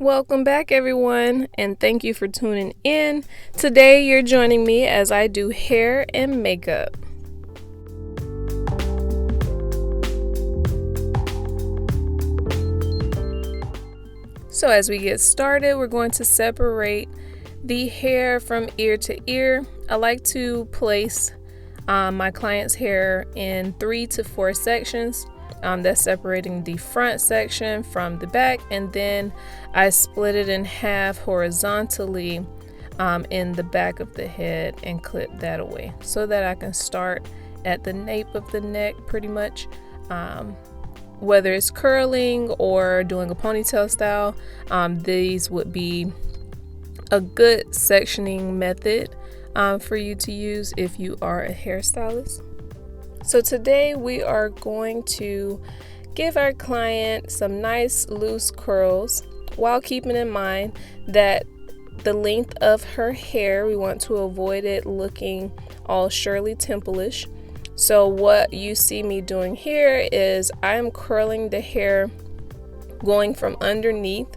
Welcome back, everyone, and thank you for tuning in. Today, you're joining me as I do hair and makeup. So as we get started, we're going to separate the hair from ear to ear. I like to place my client's hair in 3 to 4 sections. That's separating the front section from the back, and then I split it in half horizontally in the back of the head and clip that away so that I can start at the nape of the neck pretty much. Whether it's curling or doing a ponytail style, these would be a good sectioning method for you to use if you are a hairstylist. So today we are going to give our client some nice loose curls while keeping in mind that the length of her hair, we want to avoid it looking all Shirley Temple-ish. So what you see me doing here is I'm curling the hair going from underneath,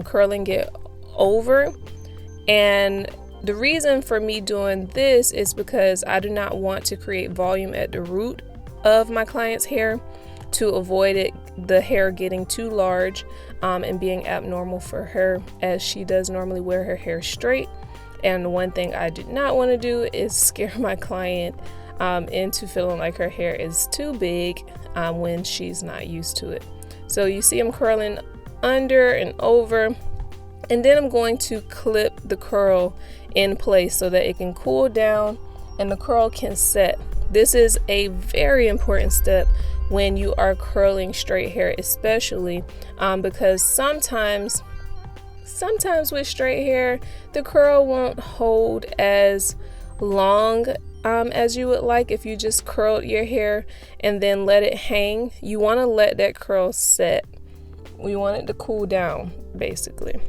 curling it over. And the reason for me doing this is because I do not want to create volume at the root of my client's hair to avoid the hair getting too large and being abnormal for her, as she does normally wear her hair straight. And the one thing I do not want to do is scare my client into feeling like her hair is too big when she's not used to it. So you see I'm curling under and over, and then I'm going to clip the curl in place so that it can cool down and the curl can set. This is a very important step when you are curling straight hair, especially because sometimes with straight hair the curl won't hold as long as you would like if you just curled your hair and then let it hang. You want to let that curl set. We want it to cool down, basically.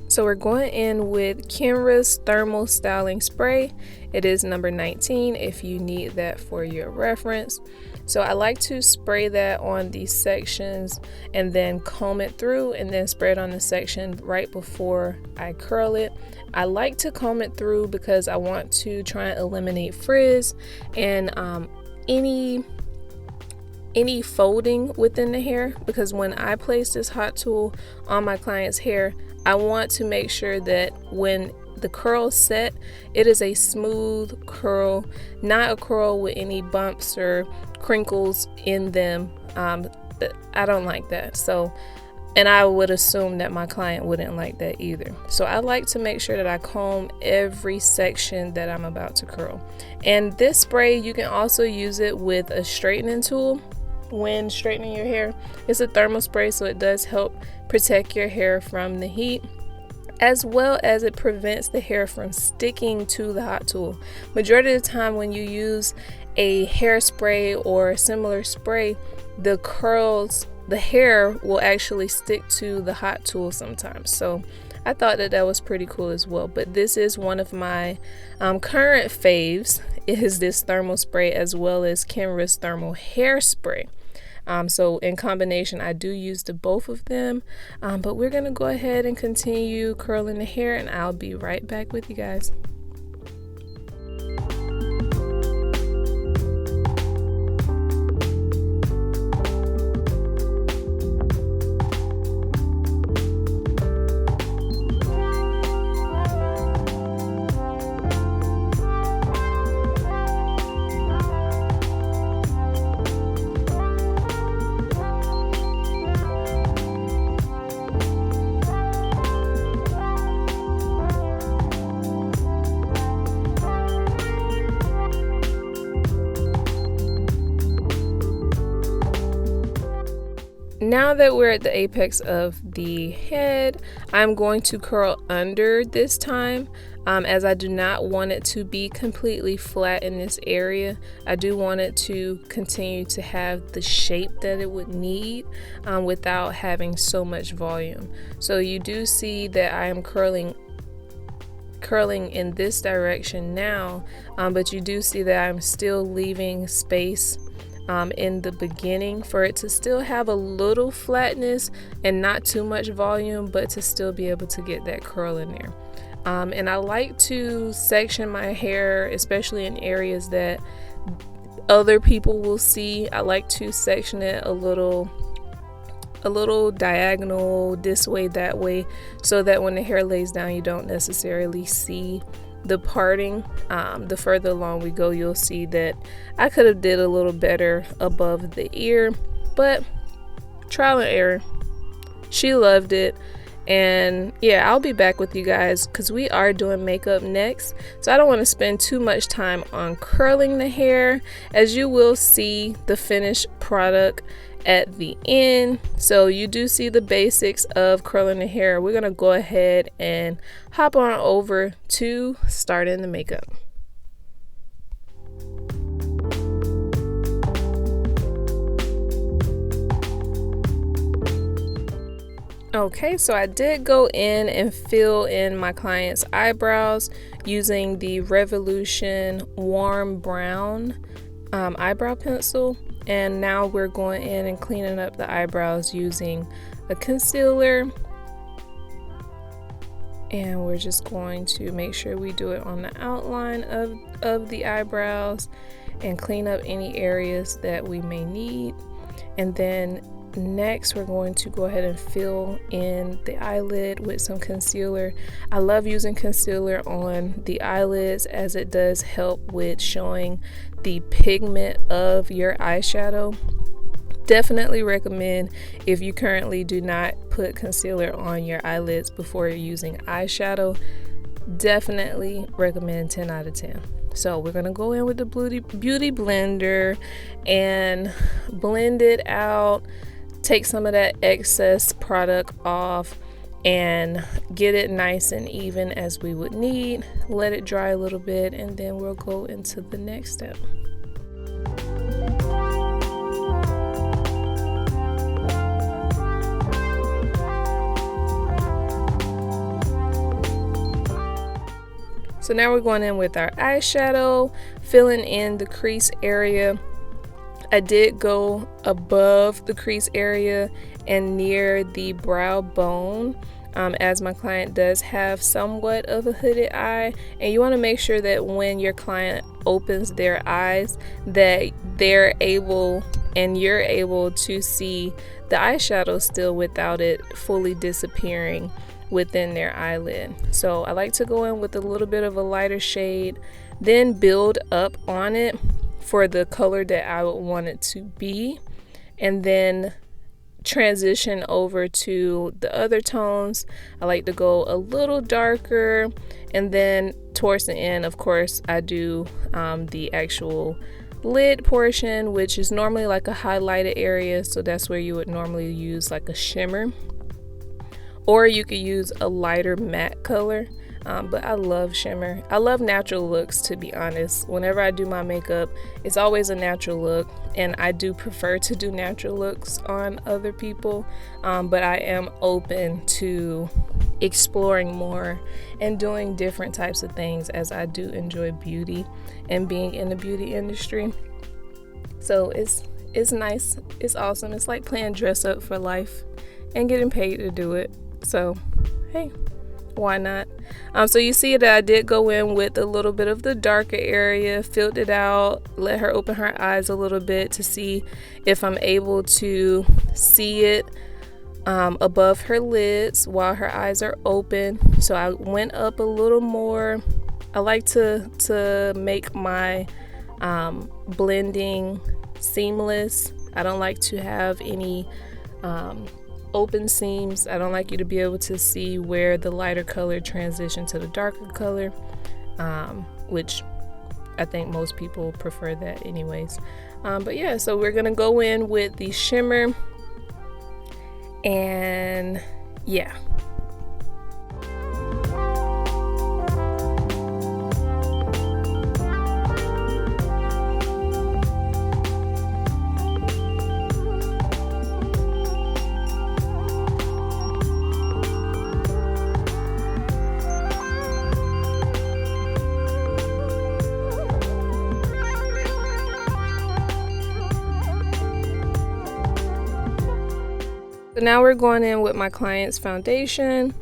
So we're going in with Kenra's Thermal Styling Spray. It is number 19 if you need that for your reference. So I like to spray that on these sections and then comb it through and then spray it on the section right before I curl it. I like to comb it through because I want to try and eliminate frizz and any folding within the hair, because when I place this hot tool on my client's hair, I want to make sure that when the curl set, it is a smooth curl, not a curl with any bumps or crinkles in them. I don't like that. So, and I would assume that my client wouldn't like that either. So I like to make sure that I comb every section that I'm about to curl. And this spray, you can also use it with a straightening tool when straightening your hair. It's a thermal spray, so it does help protect your hair from the heat, as well as it prevents the hair from sticking to the hot tool. Majority of the time when you use a hairspray or a similar spray, the hair will actually stick to the hot tool sometimes. So I thought that was pretty cool as well. But this is one of my current faves, is this thermal spray, as well as Kenra's Thermal Hairspray. So in combination, I do use the both of them, but we're gonna go ahead and continue curling the hair, and I'll be right back with you guys. Now that we're at the apex of the head, I'm going to curl under this time, as I do not want it to be completely flat in this area. I do want it to continue to have the shape that it would need without having so much volume. So you do see that I am curling in this direction now, but you do see that I'm still leaving space in the beginning for it to still have a little flatness and not too much volume, but to still be able to get that curl in there. And I like to section my hair, especially in areas that other people will see. I like to section it a little diagonal, this way, that way, so that when the hair lays down, you don't necessarily see the parting. The further along we go, you'll see that I could have did a little better above the ear, but trial and error. She loved it. And yeah, I'll be back with you guys because we are doing makeup next, so I don't want to spend too much time on curling the hair, as you will see the finished product at the end. So you do see the basics of curling the hair. We're gonna go ahead and hop on over to starting the makeup. Okay, so I did go in and fill in my client's eyebrows using the Revolution Warm Brown eyebrow pencil. And now we're going in and cleaning up the eyebrows using a concealer. And we're just going to make sure we do it on the outline of the eyebrows and clean up any areas that we may need. And then next, we're going to go ahead and fill in the eyelid with some concealer. I love using concealer on the eyelids as it does help with showing the pigment of your eyeshadow. Definitely recommend, if you currently do not put concealer on your eyelids before you're using eyeshadow, definitely recommend 10 out of 10. So we're gonna go in with the beauty blender and blend it out. Take some of that excess product off and get it nice and even as we would need. Let it dry a little bit, and then we'll go into the next step. So now we're going in with our eyeshadow, filling in the crease area. I did go above the crease area and near the brow bone, as my client does have somewhat of a hooded eye, and you want to make sure that when your client opens their eyes that they're able and you're able to see the eyeshadow still without it fully disappearing within their eyelid. So I like to go in with a little bit of a lighter shade, then build up on it for the color that I would want it to be, and then transition over to the other tones. I like to go a little darker, and then towards the end, of course, I do the actual lid portion, which is normally like a highlighted area, so that's where you would normally use like a shimmer, or you could use a lighter matte color. But I love shimmer. I love natural looks, to be honest. Whenever I do my makeup, it's always a natural look, and I do prefer to do natural looks on other people, but I am open to exploring more and doing different types of things, as I do enjoy beauty and being in the beauty industry. So it's nice, it's awesome. It's like playing dress up for life and getting paid to do it. So hey, why not? So you see that I did go in with a little bit of the darker area, filled it out, let her open her eyes a little bit to see if I'm able to see it above her lids while her eyes are open. So I went up a little more. I like to make my blending seamless. I don't like to have any open seams. I don't like you to be able to see where the lighter color transition to the darker color, which I think most people prefer that anyways. But yeah, so we're gonna go in with the shimmer And yeah. So now we're going in with my client's foundation.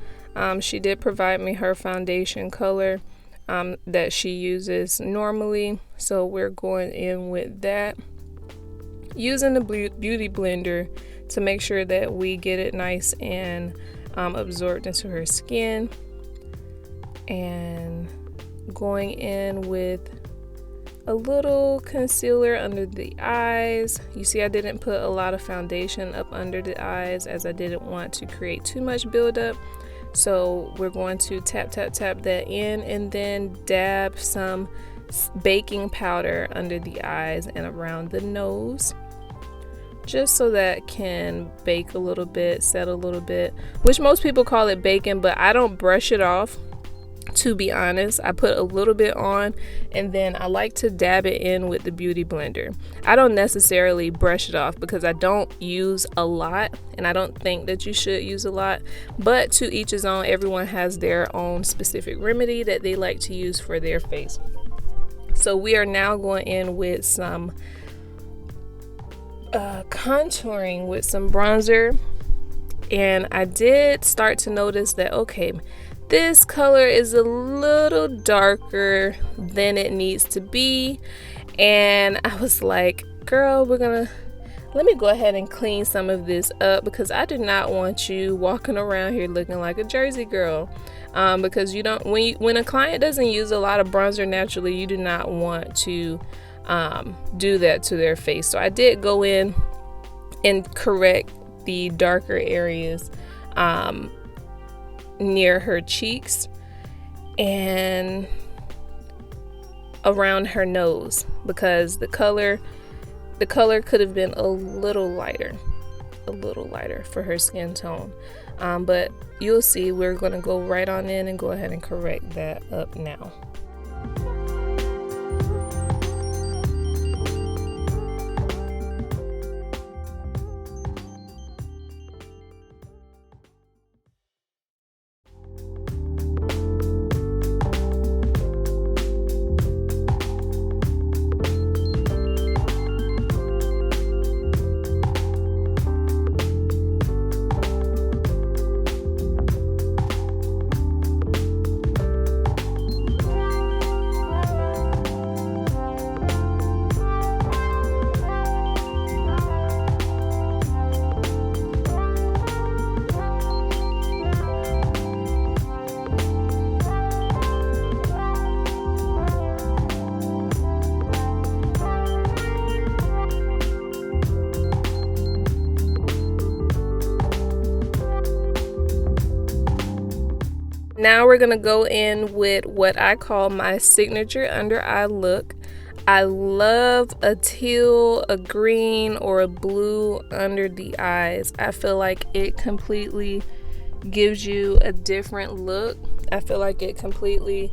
She did provide me her foundation color that she uses normally. So we're going in with that, using the Beauty Blender to make sure that we get it nice and absorbed into her skin. And going in with a little concealer under the eyes. You see, I didn't put a lot of foundation up under the eyes as I didn't want to create too much buildup. So we're going to tap that in, and then dab some baking powder under the eyes and around the nose, just so that can bake a little bit, set a little bit, which most people call it baking, but I don't brush it off. To be honest, I put a little bit on, and then I like to dab it in with the Beauty Blender. I don't necessarily brush it off because I don't use a lot, and I don't think that you should use a lot, but to each his own. Everyone has their own specific remedy that they like to use for their face. So we are now going in with some contouring with some bronzer, and I did start to notice that, okay, this color is a little darker than it needs to be, and I was like, girl, let me go ahead and clean some of this up, because I do not want you walking around here looking like a Jersey girl, because you don't, when a client doesn't use a lot of bronzer naturally, you do not want to do that to their face. So I did go in and correct the darker areas near her cheeks and around her nose, because the color could have been a little lighter for her skin tone, but you'll see we're going to go right on in and go ahead and correct that up now. Now we're going to go in with what I call my signature under eye look. I love a teal, a green, or a blue under the eyes. I feel like it completely gives you a different look. I feel like it completely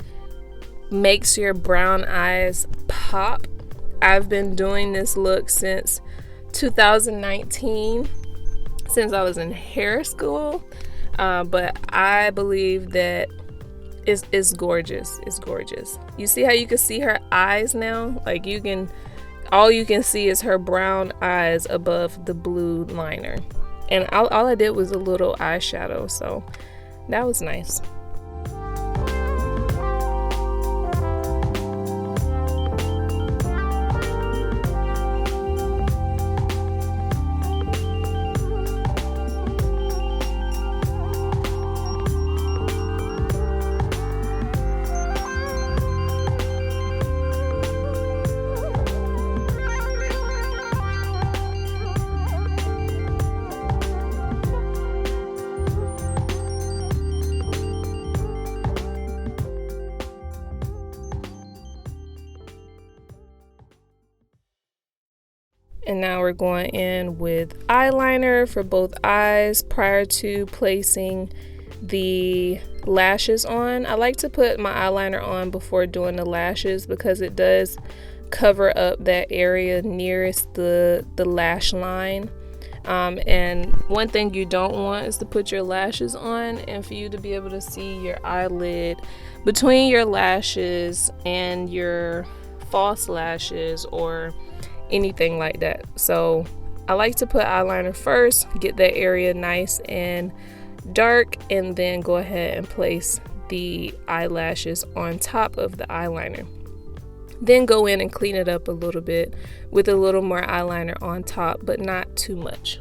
makes your brown eyes pop. I've been doing this look since 2019, since I was in hair school. But I believe that it's gorgeous. It's gorgeous. You see how you can see her eyes now? Like all you can see is her brown eyes above the blue liner. And all I did was a little eyeshadow, so that was nice. And now we're going in with eyeliner for both eyes prior to placing the lashes on. I like to put my eyeliner on before doing the lashes because it does cover up that area nearest the lash line. And one thing you don't want is to put your lashes on and for you to be able to see your eyelid between your lashes and your false lashes or anything like that. So I like to put eyeliner first, get that area nice and dark, and then go ahead and place the eyelashes on top of the eyeliner. Then go in and clean it up a little bit with a little more eyeliner on top, but not too much.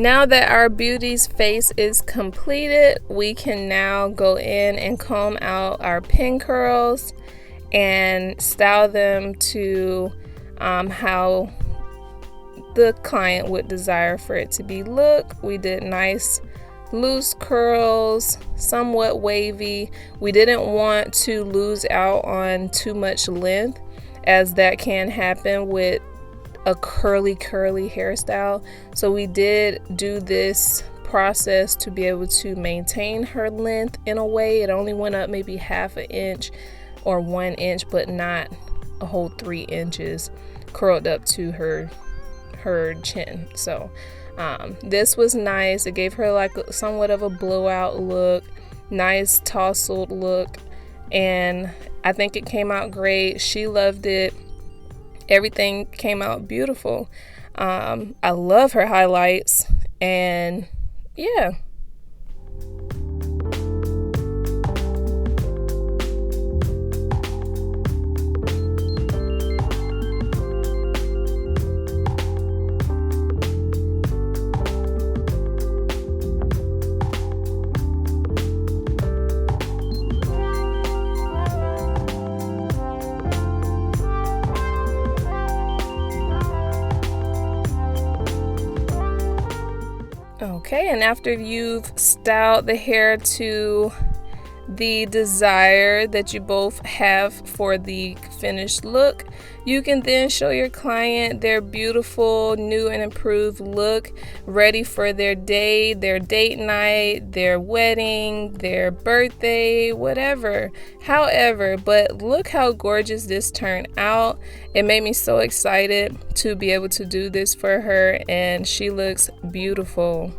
Now that our beauty's face is completed, we can now go in and comb out our pin curls and style them to how the client would desire for it to be look. We did nice loose curls, somewhat wavy. We didn't want to lose out on too much length, as that can happen with a curly hairstyle. So we did do this process to be able to maintain her length in a way. It only went up maybe half an inch or 1 inch, but not a whole 3 inches curled up to her chin. So this was nice. It gave her like somewhat of a blowout look, nice tousled look, and I think it came out great. She loved it. Everything came out beautiful. I love her highlights, and yeah. Okay, and after you've styled the hair to the desire that you both have for the finished look, you can then show your client their beautiful new and improved look, ready for their day, their date night, their wedding, their birthday, whatever. However, but look how gorgeous this turned out. It made me so excited to be able to do this for her, and she looks beautiful.